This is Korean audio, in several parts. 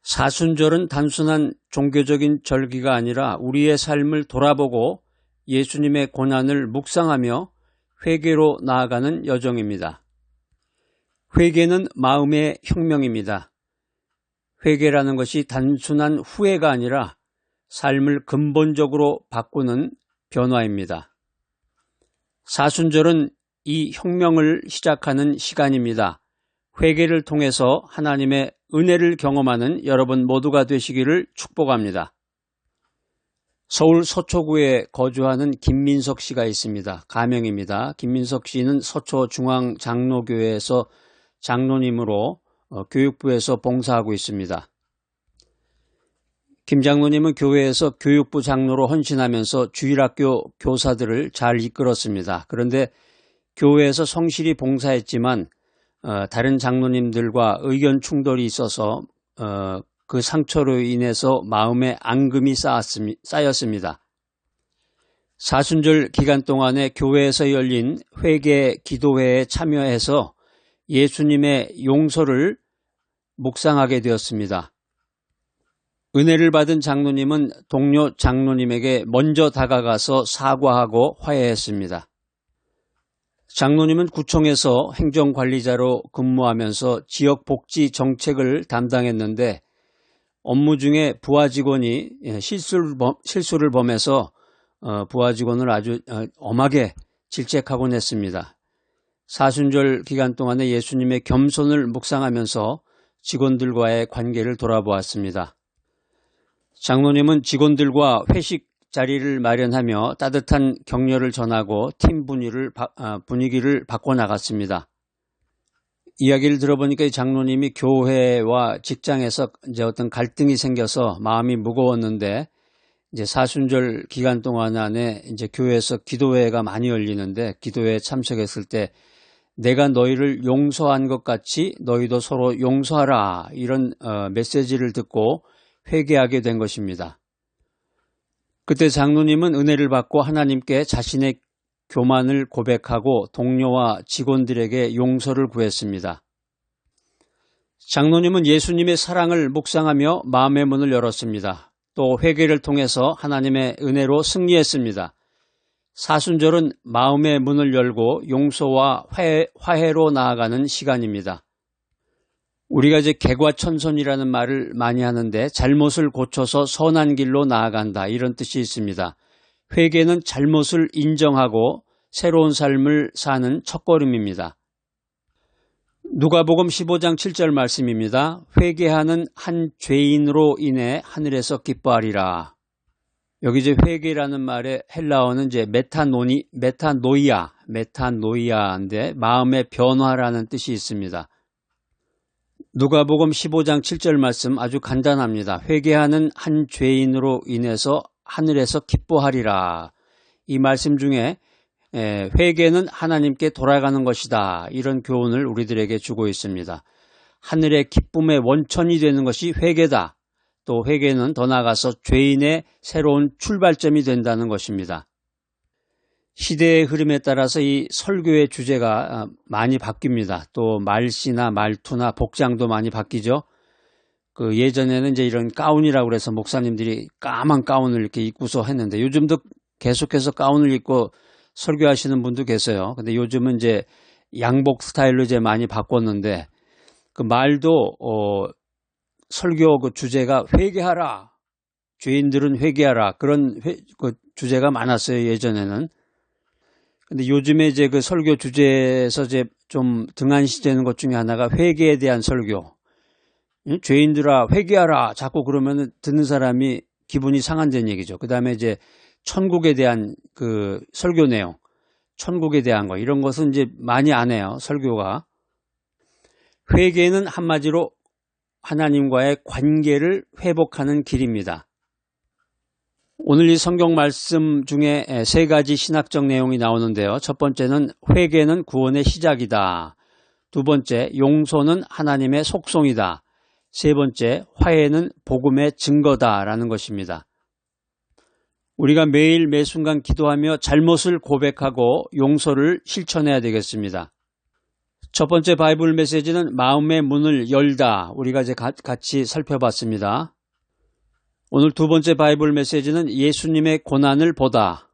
사순절은 단순한 종교적인 절기가 아니라 우리의 삶을 돌아보고 예수님의 고난을 묵상하며 회개로 나아가는 여정입니다. 회개는 마음의 혁명입니다. 회개라는 것이 단순한 후회가 아니라 삶을 근본적으로 바꾸는 변화입니다. 사순절은 이 혁명을 시작하는 시간입니다. 회개를 통해서 하나님의 은혜를 경험하는 여러분 모두가 되시기를 축복합니다. 서울 서초구에 거주하는 김민석 씨가 있습니다. 가명입니다. 김민석 씨는 서초중앙장로교회에서 장로님으로 교육부에서 봉사하고 있습니다. 김 장로님은 교회에서 교육부 장로로 헌신하면서 주일학교 교사들을 잘 이끌었습니다. 그런데 교회에서 성실히 봉사했지만 다른 장로님들과 의견 충돌이 있어서 그 상처로 인해서 마음에 앙금이 쌓였습니다. 사순절 기간 동안에 교회에서 열린 회개 기도회에 참여해서 예수님의 용서를 묵상하게 되었습니다. 은혜를 받은 장로님은 동료 장로님에게 먼저 다가가서 사과하고 화해했습니다. 장로님은 구청에서 행정관리자로 근무하면서 지역복지 정책을 담당했는데 업무 중에 부하 직원이 실수를 범해서 부하 직원을 아주 엄하게 질책하곤 했습니다. 사순절 기간 동안에 예수님의 겸손을 묵상하면서 직원들과의 관계를 돌아보았습니다. 장로님은 직원들과 회식 자리를 마련하며 따뜻한 격려를 전하고 팀 분위기를 바꿔나갔습니다. 이야기를 들어보니까 이 장로님이 교회와 직장에서 이제 어떤 갈등이 생겨서 마음이 무거웠는데 이제 사순절 기간 동안 안에 이제 교회에서 기도회가 많이 열리는데 기도회에 참석했을 때 내가 너희를 용서한 것 같이 너희도 서로 용서하라 이런 메시지를 듣고 회개하게 된 것입니다. 그때 장로님은 은혜를 받고 하나님께 자신의 교만을 고백하고 동료와 직원들에게 용서를 구했습니다. 장로님은 예수님의 사랑을 묵상하며 마음의 문을 열었습니다. 또 회개를 통해서 하나님의 은혜로 승리했습니다. 사순절은 마음의 문을 열고 용서와 화해로 나아가는 시간입니다. 우리가 이제 개과천선이라는 말을 많이 하는데 잘못을 고쳐서 선한 길로 나아간다 이런 뜻이 있습니다. 회개는 잘못을 인정하고 새로운 삶을 사는 첫걸음입니다. 누가복음 15장 7절 말씀입니다. 회개하는 한 죄인으로 인해 하늘에서 기뻐하리라. 여기 이제 회개라는 말의 헬라어는 이제 메타노이아인데 마음의 변화라는 뜻이 있습니다. 누가복음 15장 7절 말씀 아주 간단합니다. 회개하는 한 죄인으로 인해서 하늘에서 기뻐하리라. 이 말씀 중에 회개는 하나님께 돌아가는 것이다. 이런 교훈을 우리들에게 주고 있습니다. 하늘의 기쁨의 원천이 되는 것이 회개다. 또 회개는 더 나아가서 죄인의 새로운 출발점이 된다는 것입니다. 시대의 흐름에 따라서 이 설교의 주제가 많이 바뀝니다. 또 말씨나 말투나 복장도 많이 바뀌죠. 그 예전에는 이제 이런 가운이라고 그래서 목사님들이 까만 가운을 이렇게 입고서 했는데 요즘도 계속해서 가운을 입고 설교하시는 분도 계세요. 근데 요즘은 이제 양복 스타일로 이제 많이 바꿨는데 그 말도 설교 그 주제가 회개하라. 죄인들은 회개하라. 그런 그 주제가 많았어요. 예전에는. 근데 요즘에 이제 그 설교 주제에서 이제 좀 등한시되는 것 중에 하나가 회개에 대한 설교. 죄인들아 회개하라. 자꾸 그러면 듣는 사람이 기분이 상한다는 얘기죠. 그 다음에 이제 천국에 대한 그 설교 내용, 천국에 대한 거 이런 것은 이제 많이 안 해요. 설교가. 회개는 한마디로 하나님과의 관계를 회복하는 길입니다. 오늘 이 성경 말씀 중에 세 가지 신학적 내용이 나오는데요. 첫 번째는 회개는 구원의 시작이다. 두 번째, 용서는 하나님의 속성이다. 세 번째, 화해는 복음의 증거다라는 것입니다. 우리가 매일 매순간 기도하며 잘못을 고백하고 용서를 실천해야 되겠습니다. 첫 번째 바이블 메시지는 마음의 문을 열다. 우리가 이제 같이 살펴봤습니다. 오늘 두 번째 바이블 메시지는 예수님의 고난을 보다.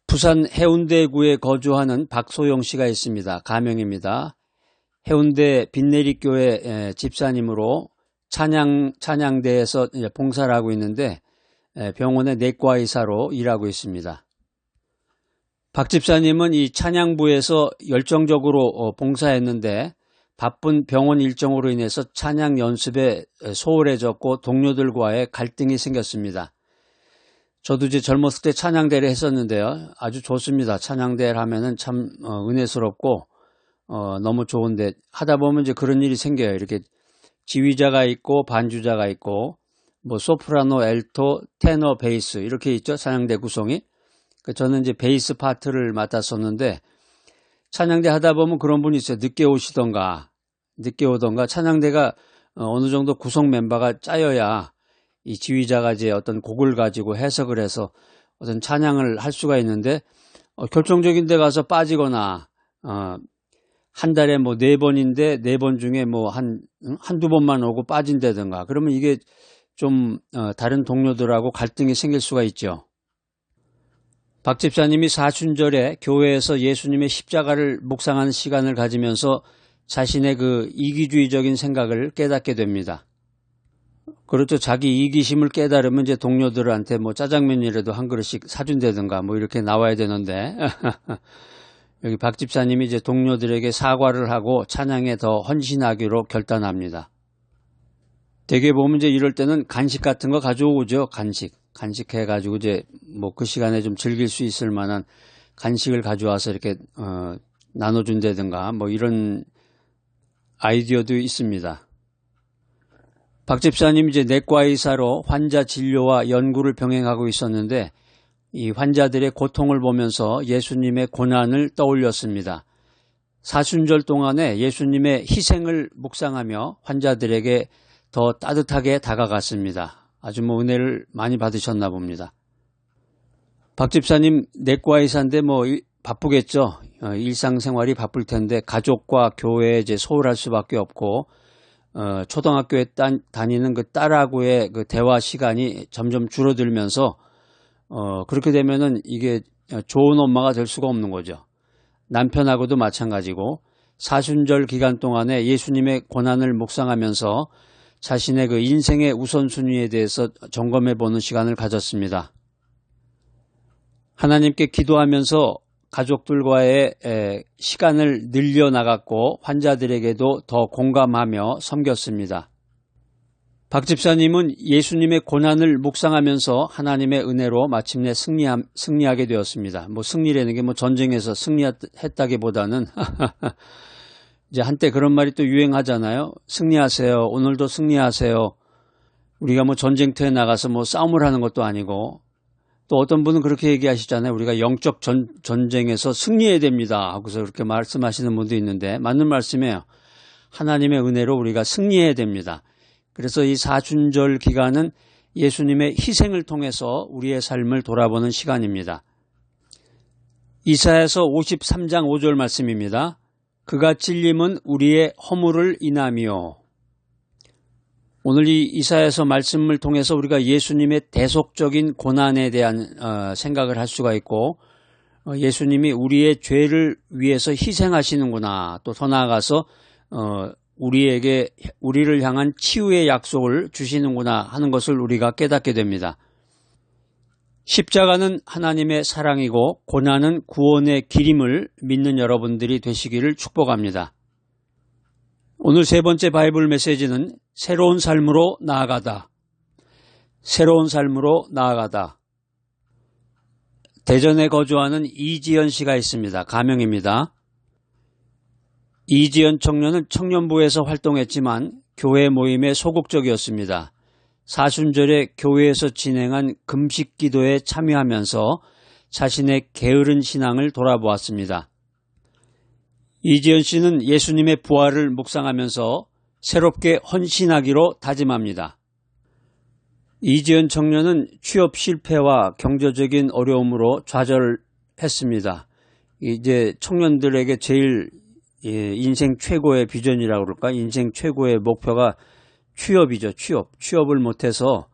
부산 해운대구에 거주하는 박소영 씨가 있습니다. 가명입니다. 해운대 빈내리교회 집사님으로 찬양대에서 봉사를 하고 있는데 병원의 내과의사로 일하고 있습니다. 박 집사님은 이 찬양부에서 열정적으로 봉사했는데 바쁜 병원 일정으로 인해서 찬양 연습에 소홀해졌고 동료들과의 갈등이 생겼습니다. 저도 이제 젊었을 때 찬양대를 했었는데요. 아주 좋습니다. 찬양대를 하면은 참 은혜스럽고 너무 좋은데 하다 보면 이제 그런 일이 생겨요. 이렇게 지휘자가 있고 반주자가 있고 뭐 소프라노, 엘토, 테너, 베이스 이렇게 있죠. 찬양대 구성이. 저는 이제 베이스 파트를 맡았었는데 찬양대 하다 보면 그런 분이 있어요. 늦게 오던가 찬양대가 어느 정도 구성 멤버가 짜여야 이 지휘자가 이제 어떤 곡을 가지고 해석을 해서 어떤 찬양을 할 수가 있는데 결정적인 데 가서 빠지거나 한 달에 뭐 4번인데 4번 중에 뭐 한두 번만 오고 빠진다든가 그러면 이게 좀 다른 동료들하고 갈등이 생길 수가 있죠. 박 집사님이 사순절에 교회에서 예수님의 십자가를 묵상하는 시간을 가지면서 자신의 그 이기주의적인 생각을 깨닫게 됩니다. 그렇죠. 자기 이기심을 깨달으면 이제 동료들한테 뭐 짜장면이라도 한 그릇씩 사준다든가 뭐 이렇게 나와야 되는데 여기 박 집사님이 이제 동료들에게 사과를 하고 찬양에 더 헌신하기로 결단합니다. 대개 보면 이제 이럴 때는 간식 같은 거 가져오죠. 간식 해가지고 이제 뭐 그 시간에 좀 즐길 수 있을 만한 간식을 가져와서 이렇게 나눠준다든가 뭐 이런 아이디어도 있습니다. 박 집사님 이제 내과의사로 환자 진료와 연구를 병행하고 있었는데 이 환자들의 고통을 보면서 예수님의 고난을 떠올렸습니다. 사순절 동안에 예수님의 희생을 묵상하며 환자들에게 더 따뜻하게 다가갔습니다. 아주 뭐 은혜를 많이 받으셨나 봅니다. 박 집사님 내과의사인데 뭐 바쁘겠죠. 일상생활이 바쁠 텐데 가족과 교회에 이제 소홀할 수밖에 없고 초등학교에 다니는 그 딸하고의 그 대화 시간이 점점 줄어들면서 그렇게 되면은 이게 좋은 엄마가 될 수가 없는 거죠. 남편하고도 마찬가지고 사순절 기간 동안에 예수님의 고난을 묵상하면서 자신의 그 인생의 우선순위에 대해서 점검해 보는 시간을 가졌습니다. 하나님께 기도하면서 가족들과의 시간을 늘려나갔고 환자들에게도 더 공감하며 섬겼습니다. 박 집사님은 예수님의 고난을 묵상하면서 하나님의 은혜로 마침내 승리하게 되었습니다. 뭐 승리라는 게 뭐 전쟁에서 승리했다기보다는 이제 한때 그런 말이 또 유행하잖아요. 승리하세요. 오늘도 승리하세요. 우리가 뭐 전쟁터에 나가서 뭐 싸움을 하는 것도 아니고 또 어떤 분은 그렇게 얘기하시잖아요. 우리가 영적 전쟁에서 승리해야 됩니다. 하고서 그렇게 말씀하시는 분도 있는데 맞는 말씀이에요. 하나님의 은혜로 우리가 승리해야 됩니다. 그래서 이 사순절 기간은 예수님의 희생을 통해서 우리의 삶을 돌아보는 시간입니다. 이사야서 53장 5절 말씀입니다. 그가 찔림은 우리의 허물을 인하며. 오늘 이 이사야서 말씀을 통해서 우리가 예수님의 대속적인 고난에 대한 생각을 할 수가 있고 예수님이 우리의 죄를 위해서 희생하시는구나. 또 더 나아가서 우리를 향한 치유의 약속을 주시는구나 하는 것을 우리가 깨닫게 됩니다. 십자가는 하나님의 사랑이고 고난은 구원의 길임을 믿는 여러분들이 되시기를 축복합니다. 오늘 세 번째 바이블 메시지는 새로운 삶으로 나아가다. 새로운 삶으로 나아가다. 대전에 거주하는 이지연 씨가 있습니다. 가명입니다. 이지연 청년은 청년부에서 활동했지만 교회 모임에 소극적이었습니다. 사순절에 교회에서 진행한 금식 기도에 참여하면서 자신의 게으른 신앙을 돌아보았습니다. 이지연 씨는 예수님의 부활을 묵상하면서 새롭게 헌신하기로 다짐합니다. 이지연 청년은 취업 실패와 경제적인 어려움으로 좌절했습니다. 이제 청년들에게 제일 인생 최고의 비전이라고 그럴까? 인생 최고의 목표가 취업이죠. 취업을 못해서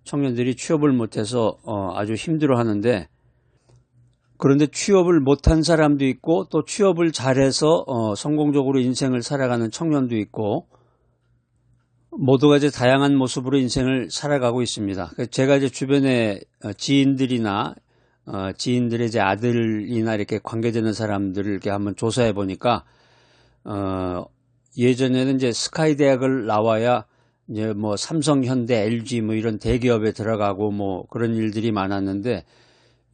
청년들이 취업을 못해서 아주 힘들어하는데, 그런데 취업을 못한 사람도 있고 또 취업을 잘해서 성공적으로 인생을 살아가는 청년도 있고, 모두가 이제 다양한 모습으로 인생을 살아가고 있습니다. 제가 이제 주변에 지인들이나 지인들의 이제 아들이나 이렇게 관계되는 사람들을 이렇게 한번 조사해 보니까 예전에는 이제 스카이 대학을 나와야 이제 뭐 삼성, 현대, LG 뭐 이런 대기업에 들어가고 뭐 그런 일들이 많았는데,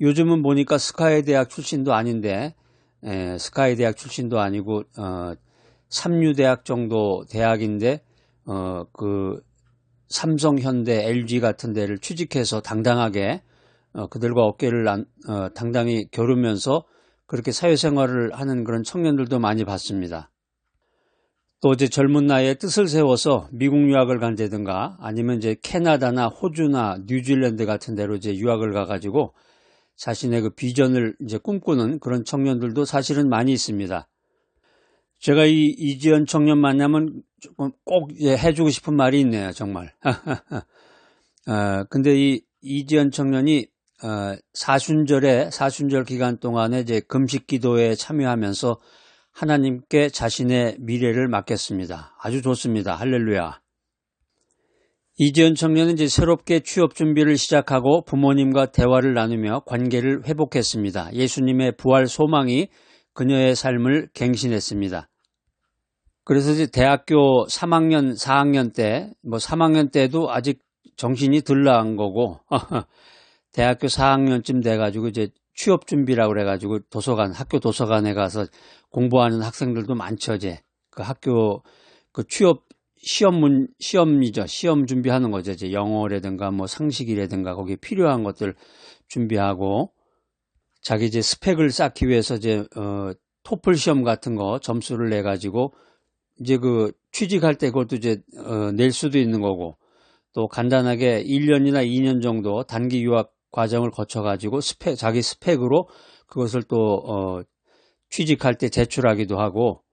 요즘은 보니까 스카이 대학 출신도 아닌데, 스카이 대학 출신도 아니고 삼류대학 정도 대학인데 그 삼성, 현대, LG 같은 데를 취직해서 당당하게 그들과 어깨를 당당히 겨루면서 그렇게 사회생활을 하는 그런 청년들도 많이 봤습니다. 또 이제 젊은 나이에 뜻을 세워서 미국 유학을 간다든가 아니면 이제 캐나다나 호주나 뉴질랜드 같은 데로 이제 유학을 가가지고 자신의 그 비전을 이제 꿈꾸는 그런 청년들도 사실은 많이 있습니다. 제가 이 이지연 청년 만나면 조금 꼭 해주고 싶은 말이 있네요, 정말. 근데 이 이지연 청년이 사순절 기간 동안에 이제 금식 기도에 참여하면서 하나님께 자신의 미래를 맡겼습니다. 아주 좋습니다. 할렐루야. 이지연 청년은 이제 새롭게 취업 준비를 시작하고 부모님과 대화를 나누며 관계를 회복했습니다. 예수님의 부활 소망이 그녀의 삶을 갱신했습니다. 그래서 이제 대학교 3학년, 4학년 때, 뭐 3학년 때도 아직 정신이 덜 나은 거고, 대학교 4학년쯤 돼가지고 이제 취업 준비라고 그래가지고 학교 도서관에 가서 공부하는 학생들도 많죠, 이제. 그 학교, 그 취업 시험이죠. 시험 준비하는 거죠. 이제 영어라든가 뭐 상식이라든가 거기에 필요한 것들 준비하고, 자기 이제 스펙을 쌓기 위해서 이제, 토플 시험 같은 거 점수를 내가지고, 이제 그 취직할 때 그것도 이제, 낼 수도 있는 거고, 또 간단하게 1년이나 2년 정도 단기 유학 과정을 거쳐가지고 자기 스펙으로 그것을 또, 취직할 때 제출하기도 하고,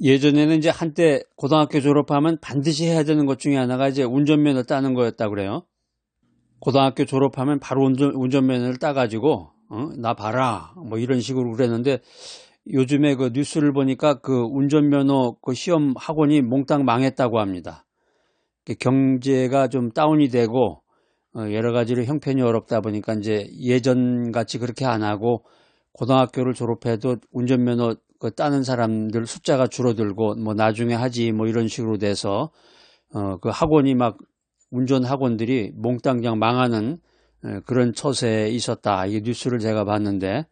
예전에는 이제 한때 고등학교 졸업하면 반드시 해야 되는 것 중에 하나가 이제 운전면허 따는 거였다고 그래요. 고등학교 졸업하면 바로 운전면허를 따가지고, 나 봐라. 뭐 이런 식으로 그랬는데, 요즘에 그 뉴스를 보니까 그 운전면허 그 시험 학원이 몽땅 망했다고 합니다. 경제가 좀 다운이 되고, 여러 가지로 형편이 어렵다 보니까 이제 예전 같이 그렇게 안 하고, 고등학교를 졸업해도 운전면허 따는 사람들 숫자가 줄어들고, 뭐 나중에 하지 뭐 이런 식으로 돼서, 그 학원이 막 운전 학원들이 몽땅 그냥 망하는 그런 처세에 있었다. 이 뉴스를 제가 봤는데,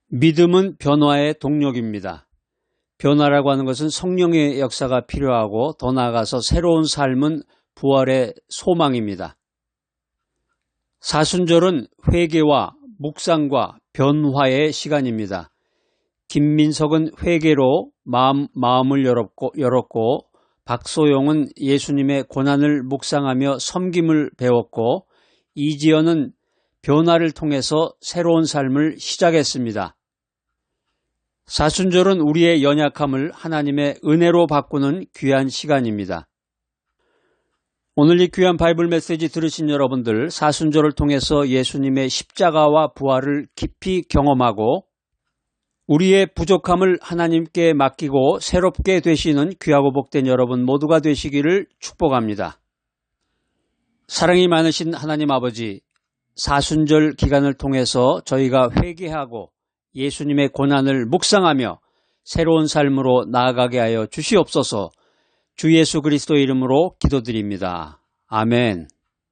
믿음은 변화의 동력입니다. 변화라고 하는 것은 성령의 역사가 필요하고 더 나아가서 새로운 삶은 부활의 소망입니다. 사순절은 회개와 묵상과 변화의 시간입니다. 김민석은 회개로 마음을 열었고 박소영은 예수님의 고난을 묵상하며 섬김을 배웠고 이지연은 변화를 통해서 새로운 삶을 시작했습니다. 사순절은 우리의 연약함을 하나님의 은혜로 바꾸는 귀한 시간입니다. 오늘 이 귀한 바이블 메시지 들으신 여러분들, 사순절을 통해서 예수님의 십자가와 부활을 깊이 경험하고 우리의 부족함을 하나님께 맡기고 새롭게 되시는 귀하고 복된 여러분 모두가 되시기를 축복합니다. 사랑이 많으신 하나님 아버지, 사순절 기간을 통해서 저희가 회개하고 예수님의 고난을 묵상하며 새로운 삶으로 나아가게 하여 주시옵소서. 주 예수 그리스도 이름으로 기도드립니다. 아멘.